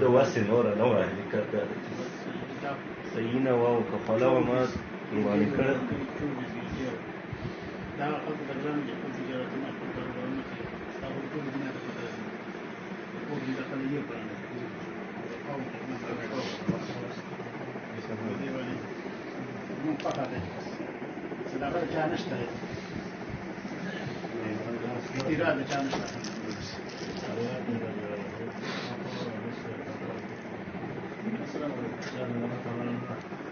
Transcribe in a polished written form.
د واسې نوره نه وه صحیح نه وه او کفاله وه ما قرباني کړې دغه خلکو د ګرانو چې خپل تجارتونه خپل کاروبارونه کوي ستا خو ټول دنیا ته پته رسېږي د کور دې دخل یې پرانیستي قوم خدمت په دې باندې زموږ فخر دی صداقت د چا نشته دی اعتراض د چا نشته السلام علیکم